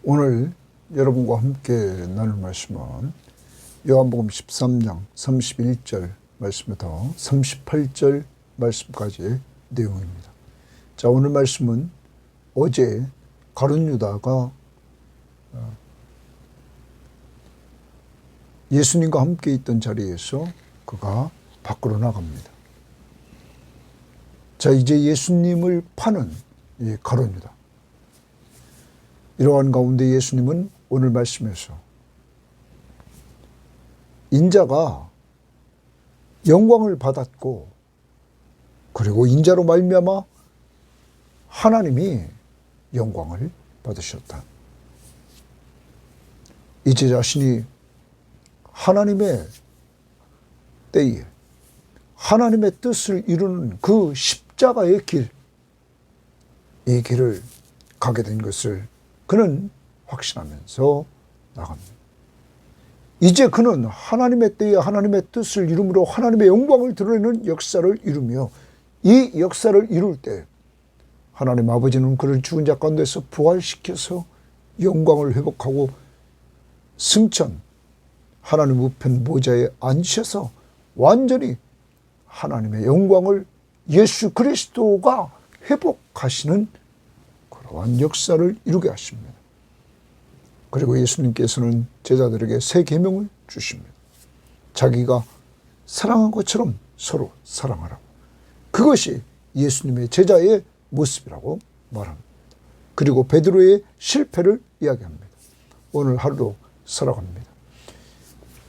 오늘 여러분과 함께 나눌 말씀은 요한복음 13장 31절 말씀부터 38절 말씀까지의 내용입니다. 자, 오늘 말씀은 어제 가룟 유다가 예수님과 함께 있던 자리에서 그가 밖으로 나갑니다. 자, 이제 예수님을 파는 이 가룟 유다. 이러한 가운데 예수님은 오늘 말씀에서 인자가 영광을 받았고, 그리고 인자로 말미암아 하나님이 영광을 받으셨다. 이제 자신이 하나님의 때에 하나님의 뜻을 이루는 그 십자가의 길, 이 길을 가게 된 것을 그는 확신하면서 나갑니다. 이제 그는 하나님의 때에 하나님의 뜻을 이루므로 하나님의 영광을 드러내는 역사를 이루며, 이 역사를 이룰 때 하나님 아버지는 그를 죽은 자 가운데서 부활시켜서 영광을 회복하고 승천, 하나님 우편 보좌에 앉으셔서 완전히 하나님의 영광을 예수 그리스도가 회복하시는 그러한 역사를 이루게 하십니다. 그리고 예수님께서는 제자들에게 새 계명을 주십니다. 자기가 사랑한 것처럼 서로 사랑하라고. 그것이 예수님의 제자의 모습이라고 말합니다. 그리고 베드로의 실패를 이야기합니다. 오늘 하루도 살아갑니다.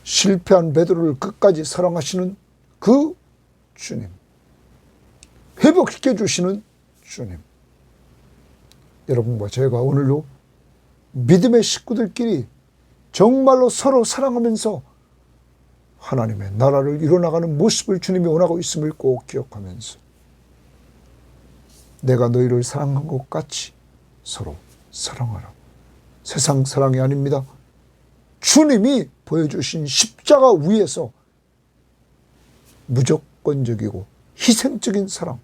실패한 베드로를 끝까지 사랑하시는 그 주님, 회복시켜 주시는 주님, 여러분과 제가 오늘도 믿음의 식구들끼리 정말로 서로 사랑하면서 하나님의 나라를 이뤄나가는 모습을 주님이 원하고 있음을 꼭 기억하면서, 내가 너희를 사랑한 것 같이 서로 사랑하라. 세상 사랑이 아닙니다. 주님이 보여주신 십자가 위에서 무조건적이고 희생적인 사랑,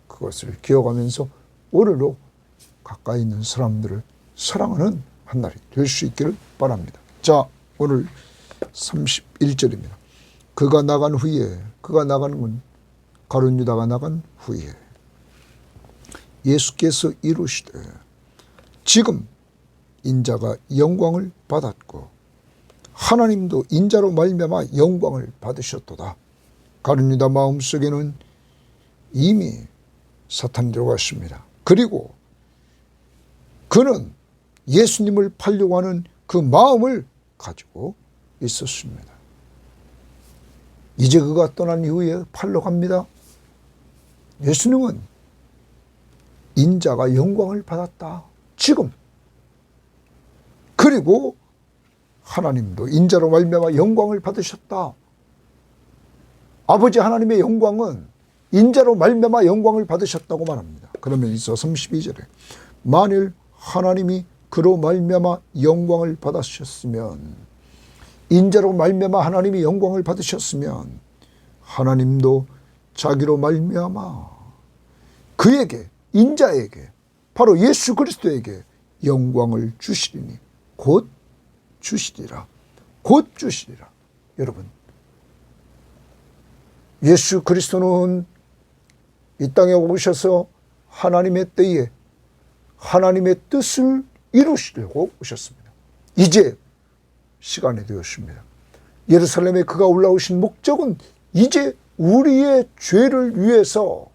그것을 기억하면서 오늘도 가까이 있는 사람들을 사랑하는 한 날이 될 수 있기를 바랍니다. 자, 오늘 31절입니다. 그가 나간 후에, 그가 나가는 건 가룟 유다가 나간 후에 예수께서 이루시되 지금 인자가 영광을 받았고 하나님도 인자로 말미암아 영광을 받으셨도다. 가룟 유다 마음속에는 이미 사탄이 들어갔습니다. 그리고 그는 예수님을 팔려고 하는 그 마음을 가지고 있었습니다. 이제 그가 떠난 이후에 팔러 갑니다. 예수님은 인자가 영광을 받았다. 지금. 그리고 하나님도 인자로 말미암아 영광을 받으셨다. 아버지 하나님의 영광은 인자로 말미암아 영광을 받으셨다고 말합니다. 그러면서 32절에 만일 하나님이 그로 말미암아 영광을 받으셨으면, 인자로 말미암아 하나님이 영광을 받으셨으면 하나님도 자기로 말미암아 그에게, 인자에게, 바로 예수 그리스도에게 영광을 주시리니 곧 주시리라. 곧 주시리라. 여러분, 예수 그리스도는 이 땅에 오셔서 하나님의 때에 하나님의 뜻을 이루시려고 오셨습니다. 이제 시간이 되었습니다. 예루살렘에 그가 올라오신 목적은 이제 우리의 죄를 위해서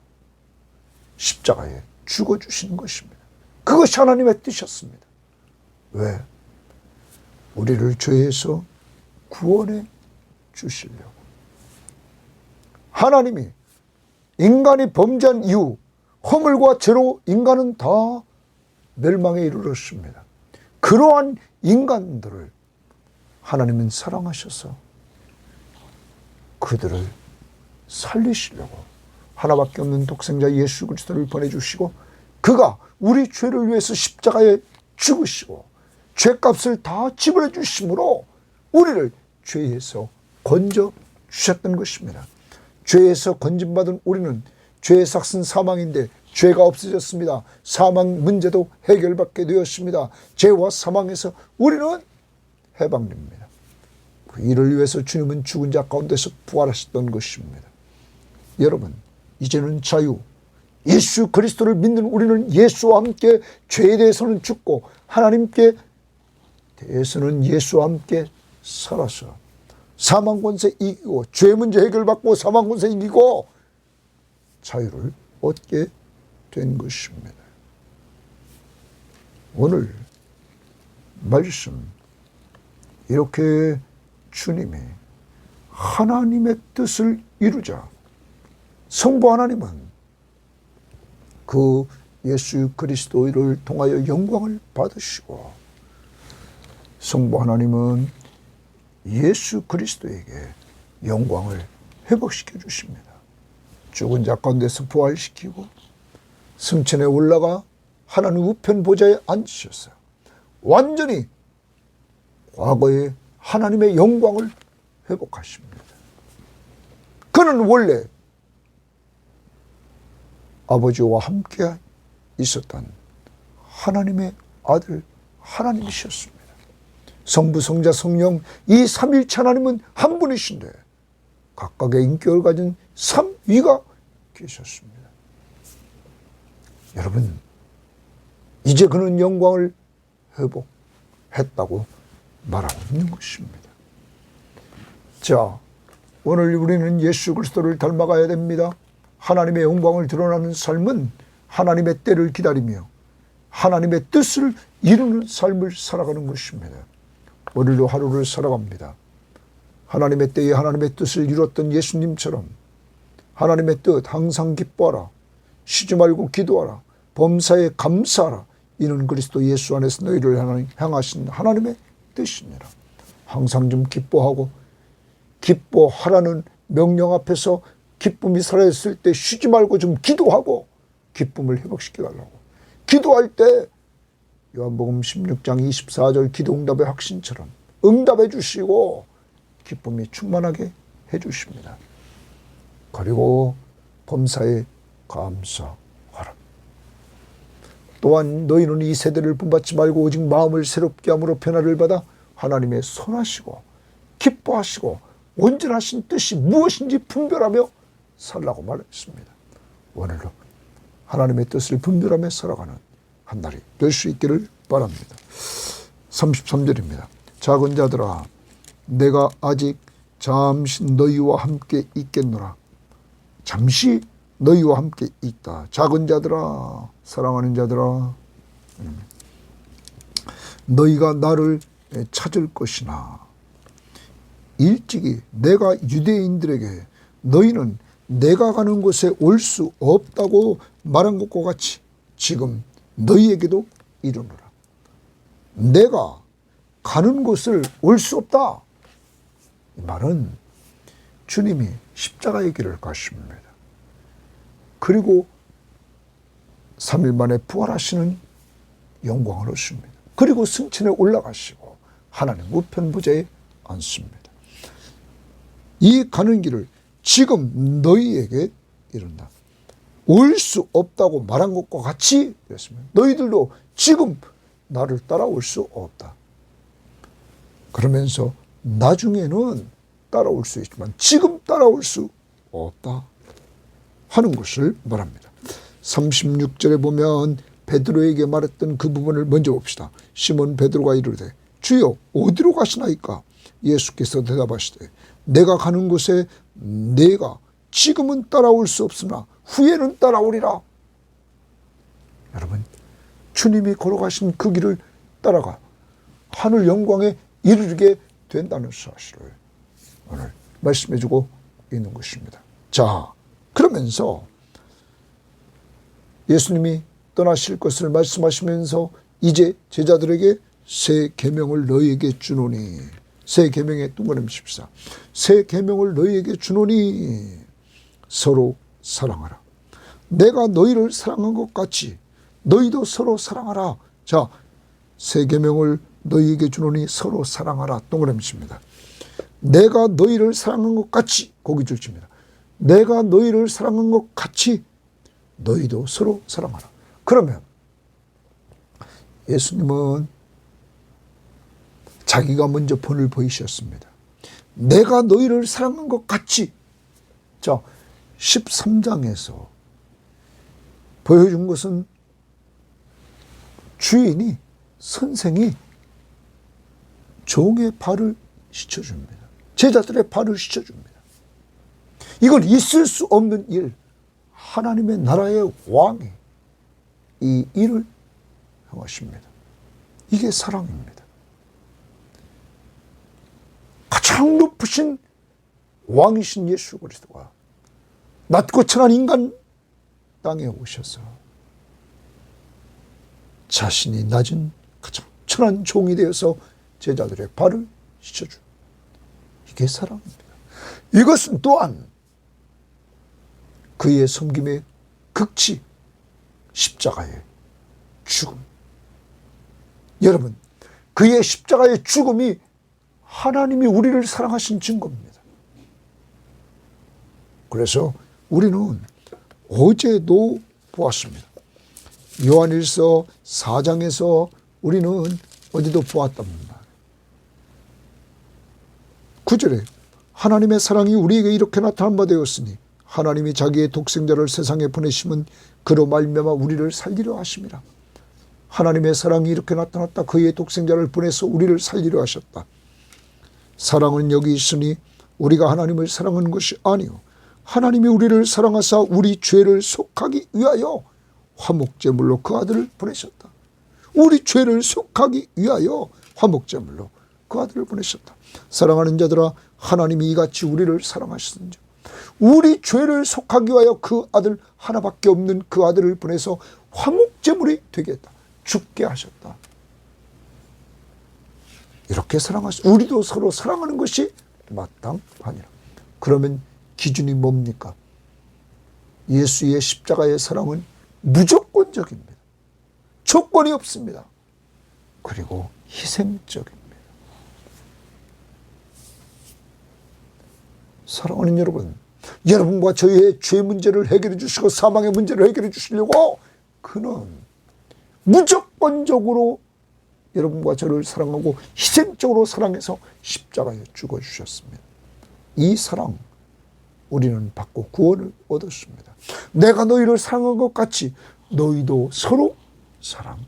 십자가에 죽어주시는 것입니다. 그것이 하나님의 뜻이었습니다. 왜? 우리를 죄에서 구원해 주시려고. 하나님이 인간이 범죄한 이후 허물과 죄로 인간은 다 멸망에 이르렀습니다. 그러한 인간들을 하나님은 사랑하셔서 그들을 살리시려고 하나밖에 없는 독생자 예수 그리스도를 보내주시고, 그가 우리 죄를 위해서 십자가에 죽으시고 죄값을 다 지불해 주심으로 우리를 죄에서 건져 주셨던 것입니다. 죄에서 건진받은 우리는 죄의 삭은 사망인데 죄가 없어졌습니다. 사망 문제도 해결받게 되었습니다. 죄와 사망에서 우리는 해방됩니다. 그 일을 위해서 주님은 죽은 자 가운데서 부활하셨던 것입니다. 여러분, 이제는 자유, 예수 그리스도를 믿는 우리는 예수와 함께 죄에 대해서는 죽고 하나님께 대해서는 예수와 함께 살아서 사망 권세 이기고 죄 문제 해결받고 사망 권세 이기고 자유를 얻게 된 것입니다. 오늘 말씀 이렇게 주님이 하나님의 뜻을 이루자 성부 하나님은 그 예수 그리스도를 통하여 영광을 받으시고 성부 하나님은 예수 그리스도에게 영광을 회복시켜 주십니다. 죽은 자 가운데서 부활시키고 승천에 올라가 하나님 우편 보좌에 앉으셨어요. 완전히 과거의 하나님의 영광을 회복하십니다. 그는 원래 아버지와 함께 있었던 하나님의 아들 하나님이셨습니다. 성부, 성자, 성령 이 삼위일체 하나님은 한 분이신데 각각의 인격을 가진 삼위가 계셨습니다. 여러분, 이제 그는 영광을 회복했다고 말하고 있는 것입니다. 자, 오늘 우리는 예수 그리스도를 닮아가야 됩니다. 하나님의 영광을 드러나는 삶은 하나님의 때를 기다리며 하나님의 뜻을 이루는 삶을 살아가는 것입니다. 오늘도 하루를 살아갑니다. 하나님의 때에 하나님의 뜻을 이뤘던 예수님처럼 하나님의 뜻 항상 기뻐하라. 쉬지 말고 기도하라. 범사에 감사하라. 이는 그리스도 예수 안에서 너희를 향하신 하나님의 뜻이니라. 항상 좀 기뻐하고 기뻐하라는 명령 앞에서 기쁨이 사라졌을 때 쉬지 말고 좀 기도하고 기쁨을 회복시켜달라고. 기도할 때 요한복음 16장 24절 기도응답의 확신처럼 응답해 주시고 기쁨이 충만하게 해 주십니다. 그리고 범사에 감사하라. 또한 너희는 이 세대를 본받지 말고 오직 마음을 새롭게 함으로 변화를 받아 하나님의 선하시고 기뻐하시고 온전하신 뜻이 무엇인지 분별하며 살라고 말했습니다. 오늘도 하나님의 뜻을 분별하며 살아가는 한 날이 될 수 있기를 바랍니다. 33절입니다. 작은 자들아 내가 아직 잠시 너희와 함께 있겠노라. 잠시 너희와 함께 있다. 작은 자들아, 사랑하는 자들아, 너희가 나를 찾을 것이나 일찍이 내가 유대인들에게 너희는 내가 가는 곳에 올 수 없다고 말한 것과 같이 지금 너희에게도 이르노라. 내가 가는 곳을 올 수 없다. 이 말은 주님이 십자가의 길을 가십니다. 그리고 3일 만에 부활하시는 영광을 얻습니다. 그리고 승천에 올라가시고 하나님 우편 보좌에 앉습니다. 이 가는 길을 지금 너희에게 이른다. 올 수 없다고 말한 것과 같이 그랬습니다. 너희들도 지금 나를 따라올 수 없다. 그러면서 나중에는 따라올 수 있지만 지금 따라올 수 없다 하는 것을 말합니다. 36절에 보면 베드로에게 말했던 그 부분을 먼저 봅시다. 시몬 베드로가 이르되 주여 어디로 가시나이까? 예수께서 대답하시되 내가 가는 곳에 내가 지금은 따라올 수 없으나 후에는 따라오리라. 여러분, 주님이 걸어가신 그 길을 따라가 하늘 영광에 이르게 된다는 사실을 오늘 말씀해주고 있는 것입니다. 자, 그러면서 예수님이 떠나실 것을 말씀하시면서 이제 제자들에게 새 계명을 너희에게 주노니, 새 계명에 동그라미십시다. 새 계명을 너희에게 주노니 서로 사랑하라. 내가 너희를 사랑한 것 같이 너희도 서로 사랑하라. 자, 새 계명을 너희에게 주노니 서로 사랑하라. 동그라미십니다. 내가 너희를 사랑한 것 같이, 거기 줄칩니다. 내가 너희를 사랑한 것 같이 너희도 서로 사랑하라. 그러면 예수님은 자기가 먼저 본을 보이셨습니다. 내가 너희를 사랑한 것 같이. 자, 13장에서 보여준 것은 주인이, 선생이 종의 발을 씻어줍니다. 제자들의 발을 씻어줍니다. 이건 있을 수 없는 일. 하나님의 나라의 왕이 이 일을 행하십니다. 이게 사랑입니다. 가장 높으신 왕이신 예수 그리스도가 낮고 천한 인간 땅에 오셔서 자신이 낮은 가장 천한 종이 되어서 제자들의 발을 씻어준, 이게 사랑입니다. 이것은 또한 그의 섬김의 극치, 십자가의 죽음. 여러분, 그의 십자가의 죽음이 하나님이 우리를 사랑하신 증거입니다. 그래서 우리는 어제도 보았습니다. 요한일서 4장에서 우리는 어제도 보았답니다. 9절에 하나님의 사랑이 우리에게 이렇게 나타난 바 되었으니 하나님이 자기의 독생자를 세상에 보내심은 그로 말미암아 우리를 살리려 하심이라. 하나님의 사랑이 이렇게 나타났다. 그의 독생자를 보내서 우리를 살리려 하셨다. 사랑은 여기 있으니 우리가 하나님을 사랑하는 것이 아니요 하나님이 우리를 사랑하사 우리 죄를 속하기 위하여 화목제물로 그 아들을 보내셨다. 우리 죄를 속하기 위하여 화목제물로 그 아들을 보내셨다. 사랑하는 자들아, 하나님이 이같이 우리를 사랑하셨은즉 우리 죄를 속하기 위하여 그 아들, 하나밖에 없는 그 아들을 보내서 화목제물이 되게 했다. 죽게 하셨다. 이렇게 사랑하셨다. 우리도 서로 사랑하는 것이 마땅하니라. 그러면 기준이 뭡니까? 예수의 십자가의 사랑은 무조건적입니다. 조건이 없습니다. 그리고 희생적입니다. 사랑하는 여러분, 여러분과 저희의 죄 문제를 해결해 주시고 사망의 문제를 해결해 주시려고 그는 무조건적으로 여러분과 저를 사랑하고 희생적으로 사랑해서 십자가에 죽어주셨습니다. 이 사랑 우리는 받고 구원을 얻었습니다. 내가 너희를 사랑한 것 같이 너희도 서로 사랑하라.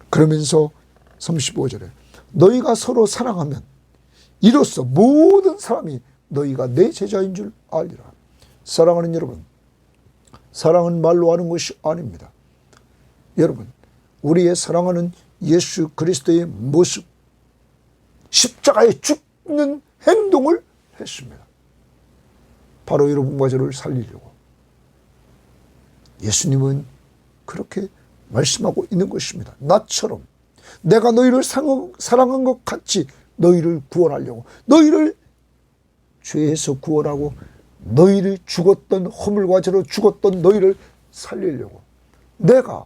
그러면서 35절에 너희가 서로 사랑하면 이로써 모든 사람이 너희가 내 제자인 줄 알리라. 사랑하는 여러분, 사랑은 말로 하는 것이 아닙니다. 여러분, 우리의 사랑하는 예수 그리스도의 모습, 십자가에 죽는 행동을 했습니다. 바로 여러분과 저를 살리려고. 예수님은 그렇게 말씀하고 있는 것입니다. 나처럼 내가 너희를 사랑한 것 같이 너희를 구원하려고, 너희를 죄에서 구원하고 너희를 죽었던, 허물과 죄로 죽었던 너희를 살리려고 내가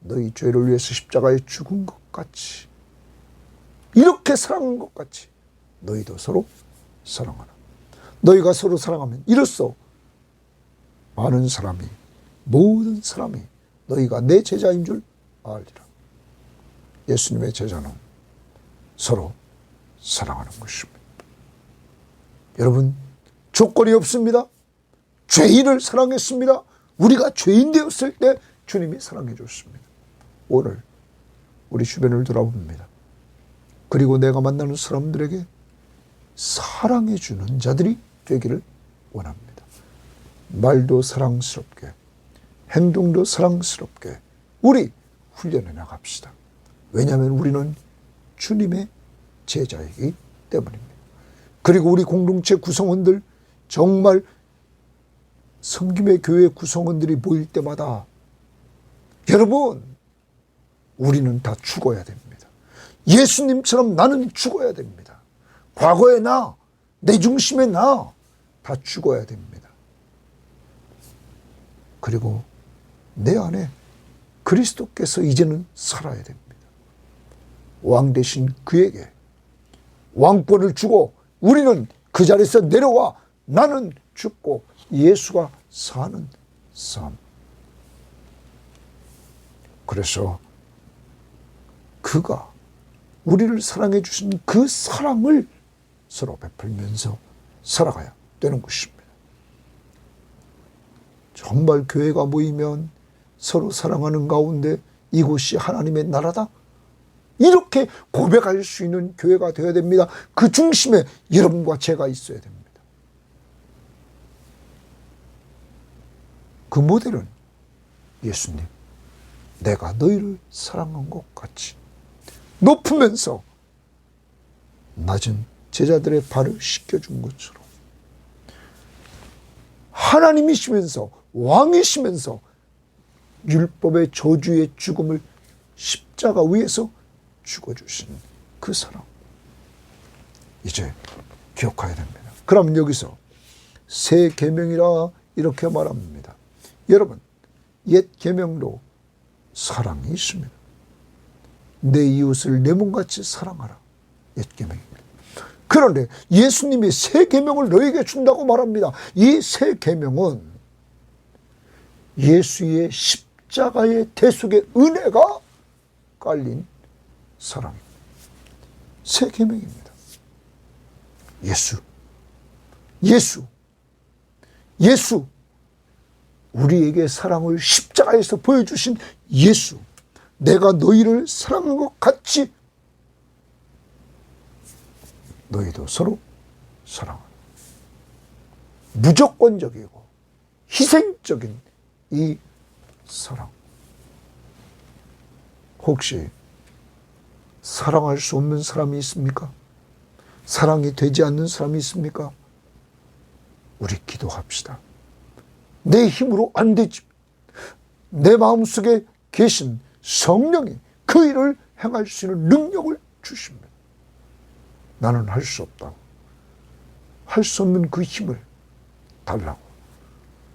너희 죄를 위해서 십자가에 죽은 것 같이, 이렇게 사랑한 것 같이 너희도 서로 사랑하라. 너희가 서로 사랑하면 이로써 많은 사람이, 모든 사람이 너희가 내 제자인 줄 알리라. 예수님의 제자는 서로 사랑하는 것입니다. 여러분, 조건이 없습니다. 죄인을 사랑했습니다. 우리가 죄인 되었을 때 주님이 사랑해 줬습니다. 오늘 우리 주변을 돌아봅니다. 그리고 내가 만나는 사람들에게 사랑해 주는 자들이 되기를 원합니다. 말도 사랑스럽게, 행동도 사랑스럽게 우리 훈련해 나갑시다. 왜냐하면 우리는 주님의 제자이기 때문입니다. 그리고 우리 공동체 구성원들, 정말 섬김의 교회 구성원들이 모일 때마다 여러분, 우리는 다 죽어야 됩니다. 예수님처럼 나는 죽어야 됩니다. 과거의 나, 내 중심의 나, 다 죽어야 됩니다. 그리고 내 안에 그리스도께서 이제는 살아야 됩니다. 왕 대신 그에게 왕권을 주고 우리는 그 자리에서 내려와 나는 죽고 예수가 사는 삶. 그래서 그가 우리를 사랑해 주신 그 사랑을 서로 베풀면서 살아가야 되는 것입니다. 정말 교회가 모이면 서로 사랑하는 가운데 이곳이 하나님의 나라다, 이렇게 고백할 수 있는 교회가 되어야 됩니다. 그 중심에 여러분과 제가 있어야 됩니다. 그 모델은 예수님, 내가 너희를 사랑한 것 같이 높으면서 낮은 제자들의 발을 씻겨준 것처럼 하나님이시면서 왕이시면서 율법의 저주의 죽음을 십자가 위에서 죽어주신 그 사랑, 이제 기억해야 됩니다. 그럼 여기서 새 계명이라 이렇게 말합니다. 여러분, 옛 계명로 사랑이 있습니다. 내 이웃을 내 몸같이 사랑하라, 옛 계명입니다. 그런데 예수님이 새 계명을 너에게 준다고 말합니다. 이 새 계명은 예수의 십자가의 대속의 은혜가 깔린 사랑입니다. 새 계명입니다. 예수, 우리에게 사랑을 십자가에서 보여주신 예수, 내가 너희를 사랑한 것 같이 너희도 서로 사랑하라. 무조건적이고 희생적인 이 사랑. 혹시 사랑할 수 없는 사람이 있습니까? 사랑이 되지 않는 사람이 있습니까? 우리 기도합시다. 내 힘으로 안 되지. 내 마음속에 계신 성령이 그 일을 행할 수 있는 능력을 주십니다. 나는 할 수 없다고. 할 수 없는 그 힘을 달라고.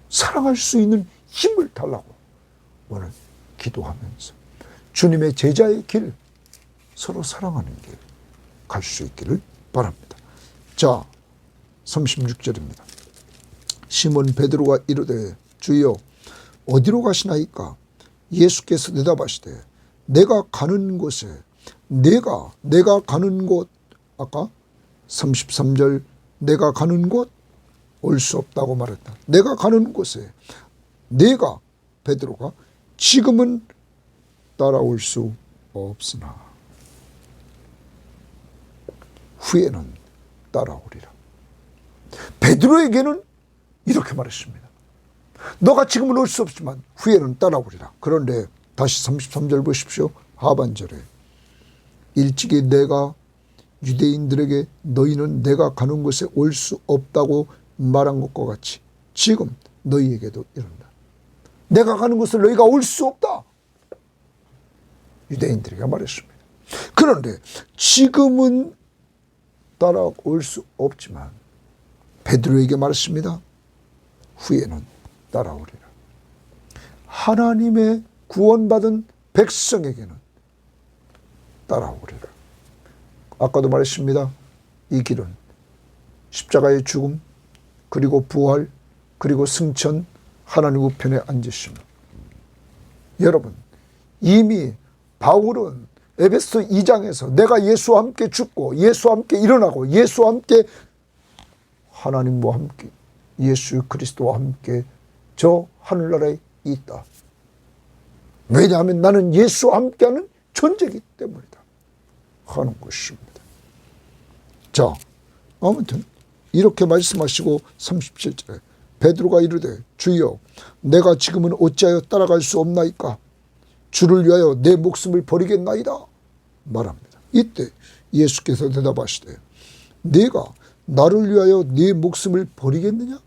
사랑할 수 있는 힘을 달라고 오늘 기도하면서 주님의 제자의 길, 서로 사랑하는 길 갈 수 있기를 바랍니다. 자, 36절입니다. 시몬 베드로가 이르되 주여 어디로 가시나이까? 예수께서 대답하시되 내가 가는 곳에 내가 가는 곳, 아까 33절 내가 가는 곳 올 수 없다고 말했다. 내가 가는 곳에 내가 베드로가 지금은 따라올 수 없으나 후에는 따라오리라. 베드로에게는 이렇게 말했습니다. 너가 지금은 올 수 없지만 후에는 따라오리라. 그런데 다시 33절 보십시오. 하반절에 일찍이 내가 유대인들에게 너희는 내가 가는 곳에 올 수 없다고 말한 것과 같이 지금 너희에게도 이른다. 내가 가는 곳에 너희가 올 수 없다. 유대인들에게 말했습니다. 그런데 지금은 따라올 수 없지만 베드로에게 말했습니다. 후에는 따라오리라. 하나님의 구원받은 백성에게는 따라오리라. 아까도 말했습니다. 이 길은 십자가의 죽음, 그리고 부활, 그리고 승천, 하나님 우편에 앉으심. 여러분, 이미 바울은 에베소 2장에서 내가 예수와 함께 죽고 예수와 함께 일어나고 예수와 함께 하나님과 함께 예수 그리스도와 함께 저 하늘나라에 있다. 왜냐하면 나는 예수와 함께하는 존재이기 때문이다 하는 것입니다. 자, 아무튼 이렇게 말씀하시고 37절에 베드로가 이르되 주여 내가 지금은 어찌하여 따라갈 수 없나이까? 주를 위하여 내 목숨을 버리겠나이다 말합니다. 이때 예수께서 대답하시되 내가 나를 위하여 네 목숨을 버리겠느냐?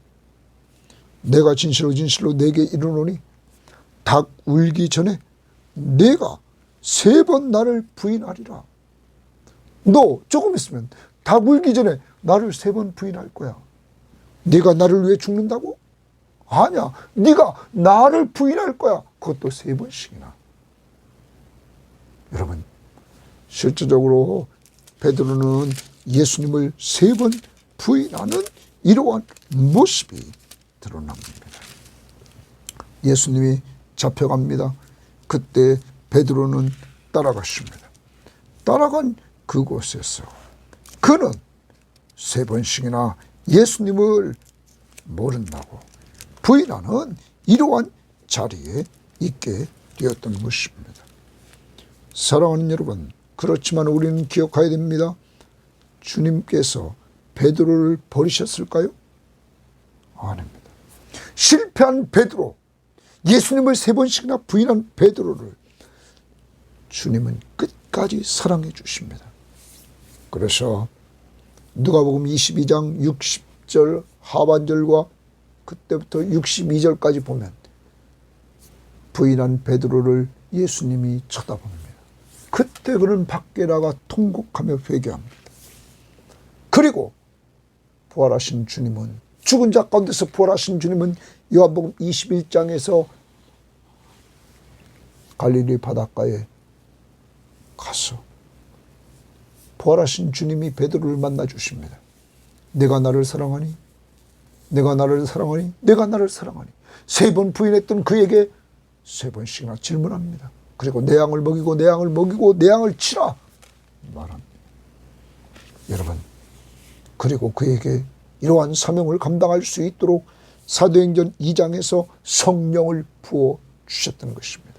내가 진실로 내게 이르노니 닭 울기 전에 내가 3번 나를 부인하리라. 너 조금 있으면 닭 울기 전에 나를 3번 부인할 거야. 네가 나를 위해 죽는다고? 아니야. 네가 나를 부인할 거야. 그것도 3번씩이나. 여러분, 실제적으로 베드로는 예수님을 3번 부인하는 이러한 모습이 드러납니다. 예수님이 잡혀갑니다. 그때 베드로는 따라갔습니다. 따라간 그곳에서 그는 3번씩이나 예수님을 모른다고 부인하는 이러한 자리에 있게 되었던 것입니다. 사랑하는 여러분, 그렇지만 우리는 기억해야 됩니다. 주님께서 베드로를 버리셨을까요? 아닙니다. 실패한 베드로, 예수님을 3번씩이나 부인한 베드로를 주님은 끝까지 사랑해 주십니다. 그래서 누가복음 22장 60절 하반절과 그때부터 62절까지 보면 부인한 베드로를 예수님이 쳐다봅니다. 그때 그는 밖에 나가 통곡하며 회개합니다. 그리고 부활하신 주님은, 죽은 자 가운데서 부활하신 주님은 요한복음 21장에서 갈릴리 바닷가에 가서 부활하신 주님이 베드로를 만나 주십니다. 내가 나를 사랑하니? 내가 나를 사랑하니? 내가 나를 사랑하니? 3번 부인했던 그에게 3번씩이나 질문합니다. 그리고 내 양을 먹이고 내 양을 먹이고 내 양을 치라 말합니다. 여러분, 그리고 그에게 이러한 사명을 감당할 수 있도록 사도행전 2장에서 성령을 부어 주셨던 것입니다.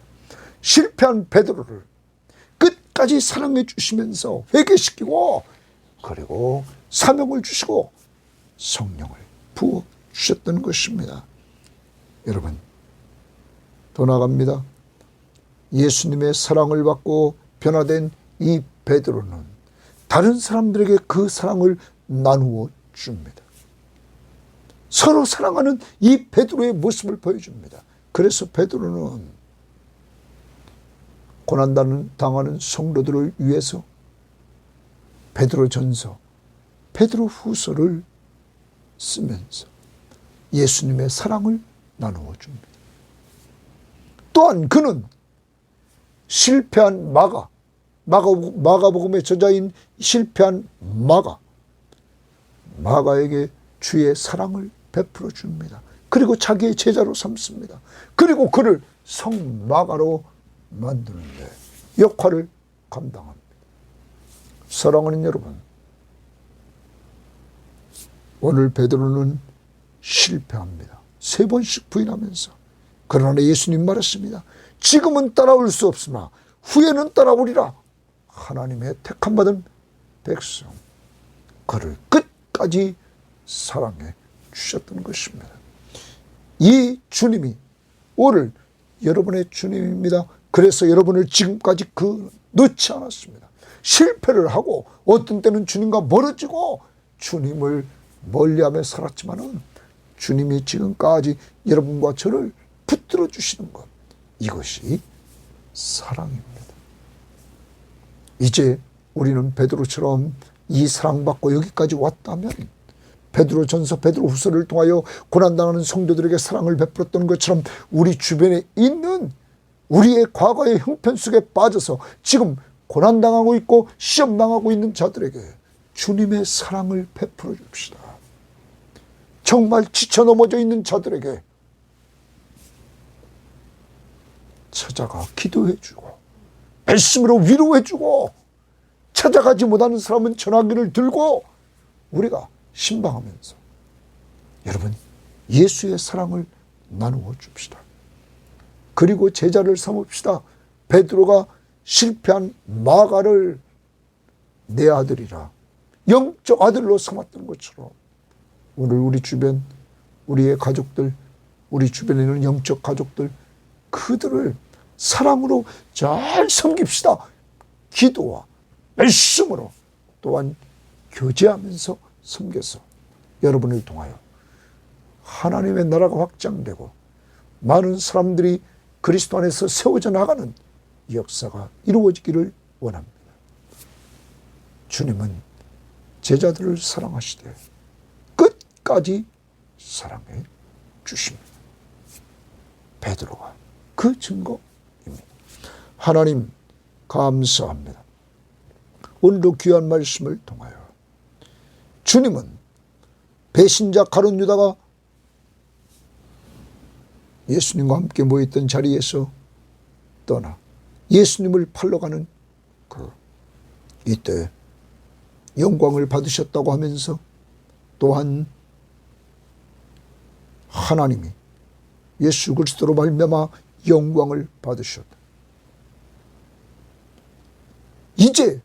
실패한 베드로를 끝까지 사랑해 주시면서 회개시키고 그리고 사명을 주시고 성령을 부어 주셨던 것입니다. 여러분, 더 나아갑니다. 예수님의 사랑을 받고 변화된 이 베드로는 다른 사람들에게 그 사랑을 나누어 줍니다. 서로 사랑하는 이 베드로의 모습을 보여줍니다. 그래서 베드로는 고난당하는 성도들을 위해서 베드로전서, 베드로후서를 쓰면서 예수님의 사랑을 나누어 줍니다. 또한 그는 실패한 마가복음의 저자인 실패한 마가에게 주의 사랑을 베풀어 줍니다. 그리고 자기의 제자로 삼습니다. 그리고 그를 성마가로 만드는데 역할을 감당합니다. 사랑하는 여러분, 오늘 베드로는 실패합니다. 3번씩 부인하면서. 그러나 예수님 말했습니다. 지금은 따라올 수 없으나 후에는 따라오리라. 하나님의 택함받은 백성, 그를 끝까지 사랑해 주셨던 것입니다. 이 주님이 오늘 여러분의 주님입니다. 그래서 여러분을 지금까지 놓지 않았습니다. 실패를 하고 어떤 때는 주님과 멀어지고 주님을 멀리하며 살았지만은 주님이 지금까지 여러분과 저를 붙들어 주시는 것, 이것이 사랑입니다. 이제 우리는 베드로처럼 이 사랑받고 여기까지 왔다면 베드로전서, 베드로후서를 통하여 고난당하는 성도들에게 사랑을 베풀었던 것처럼 우리 주변에 있는 우리의 과거의 형편 속에 빠져서 지금 고난당하고 있고 시험당하고 있는 자들에게 주님의 사랑을 베풀어 줍시다. 정말 지쳐 넘어져 있는 자들에게 찾아가 기도해주고 말씀으로 위로해주고, 찾아가지 못하는 사람은 전화기를 들고 우리가 신방하면서 여러분 예수의 사랑을 나누어 줍시다. 그리고 제자를 삼읍시다. 베드로가 실패한 마가를 내 아들이라 영적 아들로 삼았던 것처럼 오늘 우리 주변, 우리의 가족들, 우리 주변에 있는 영적 가족들, 그들을 사랑으로 잘 섬깁시다. 기도와 말씀으로 또한 교제하면서 섬겨서 여러분을 통하여 하나님의 나라가 확장되고 많은 사람들이 그리스도 안에서 세워져 나가는 역사가 이루어지기를 원합니다. 주님은 제자들을 사랑하시되 끝까지 사랑해 주십니다. 베드로가 그 증거입니다. 하나님 감사합니다. 오늘도 귀한 말씀을 통하여 주님은 배신자 가룟 유다가 예수님과 함께 모였던 자리에서 떠나 예수님을 팔러 가는 이때 영광을 받으셨다고 하면서 또한 하나님이 예수 그리스도로 말미암아 영광을 받으셨다. 이제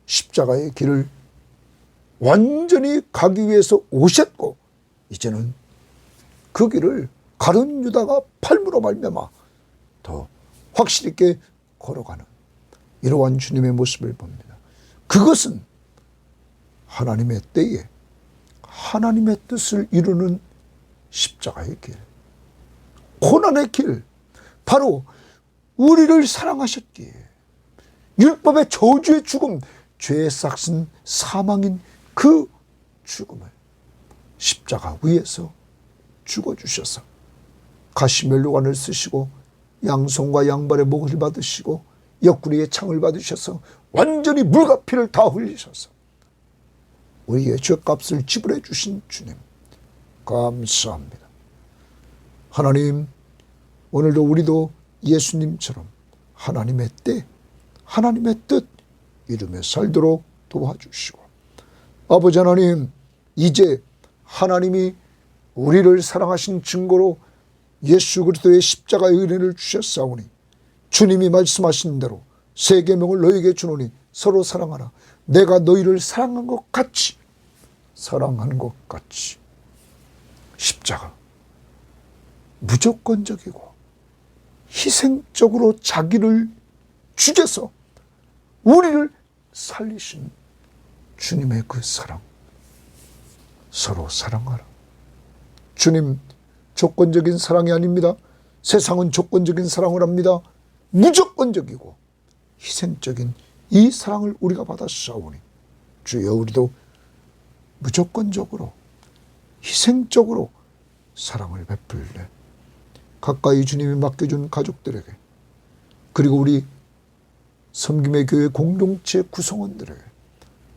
십자가의 길을 완전히 가기 위해서 오셨고 이제는 그 길을 가룟 유다가 팔므로 말미암아 더 확실히 있게 걸어가는 이러한 주님의 모습을 봅니다. 그것은 하나님의 때에 하나님의 뜻을 이루는 십자가의 길, 고난의 길, 바로 우리를 사랑하셨기에 율법의 저주의 죽음, 죄의 싹슨 사망인 그 죽음을 십자가 위에서 죽어주셔서 가시면류관을 쓰시고 양손과 양발의 목을 받으시고 옆구리에 창을 받으셔서 완전히 물과 피를 다 흘리셔서 우리의 죄값을 지불해 주신 주님 감사합니다. 하나님, 오늘도 우리도 예수님처럼 하나님의 때, 하나님의 뜻 이루며 살도록 도와주시고, 아버지 하나님, 이제 하나님이 우리를 사랑하신 증거로 예수 그리스도의 십자가의 은혜를 주셨사오니 주님이 말씀하신 대로 새 계명을 너희에게 주노니 서로 사랑하라. 내가 너희를 사랑한 것 같이, 사랑하는 것 같이. 십자가 무조건적이고 희생적으로 자기를 죽여서 우리를 살리신 주님의 그 사랑, 서로 사랑하라. 주님, 조건적인 사랑이 아닙니다. 세상은 조건적인 사랑을 합니다. 무조건적이고 희생적인 이 사랑을 우리가 받았사오니 주여, 우리도 무조건적으로 희생적으로 사랑을 베풀래 가까이 주님이 맡겨준 가족들에게, 그리고 우리 섬김의 교회 공동체 구성원들에게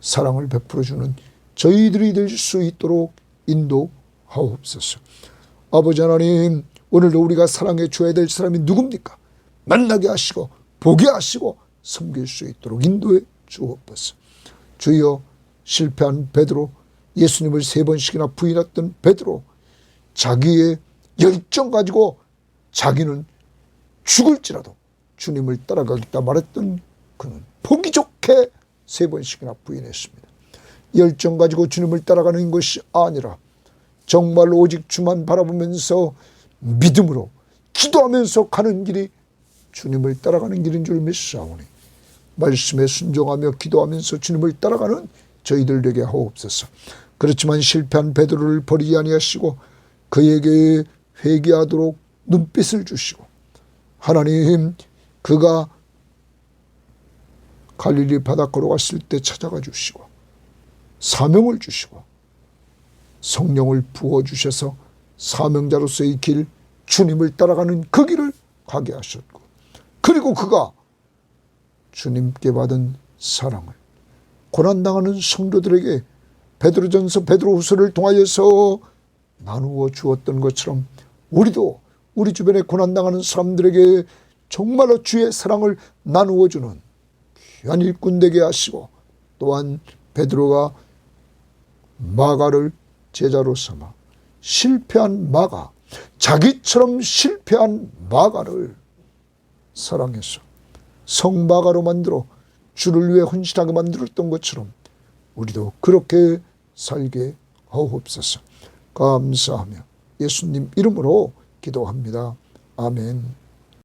사랑을 베풀어주는 저희들이 될 수 있도록 인도하옵소서. 아버지 하나님, 오늘도 우리가 사랑해 줘야 될 사람이 누굽니까? 만나게 하시고 보게 하시고 섬길 수 있도록 인도해 주옵소서. 주여, 실패한 베드로, 예수님을 3번씩이나 부인했던 베드로, 자기의 열정 가지고 자기는 죽을지라도 주님을 따라가겠다 말했던 그는 보기 좋게 3번씩이나 부인했습니다. 열정 가지고 주님을 따라가는 것이 아니라 정말 오직 주만 바라보면서 믿음으로 기도하면서 가는 길이 주님을 따라가는 길인 줄 믿사오니 말씀에 순종하며 기도하면서 주님을 따라가는 저희들 되게 하옵소서. 그렇지만 실패한 베드로를 버리지 아니하시고 그에게 회개하도록 눈빛을 주시고, 하나님, 그가 갈릴리 바닷가로 갔을 때 찾아가 주시고 사명을 주시고 성령을 부어주셔서 사명자로서의 길, 주님을 따라가는 그 길을 가게 하셨고, 그리고 그가 주님께 받은 사랑을 고난당하는 성도들에게 베드로전서 베드로후서를 통하여서 나누어 주었던 것처럼 우리도 우리 주변에 고난당하는 사람들에게 정말로 주의 사랑을 나누어 주는 귀한 일꾼 되게 하시고, 또한 베드로가 마가를 제자로 삼아 실패한 마가, 자기처럼 실패한 마가를 사랑해서 성마가로 만들어 주를 위해 헌신하게 만들었던 것처럼 우리도 그렇게 살게 하옵소서. 감사하며 예수님 이름으로 기도합니다. 아멘.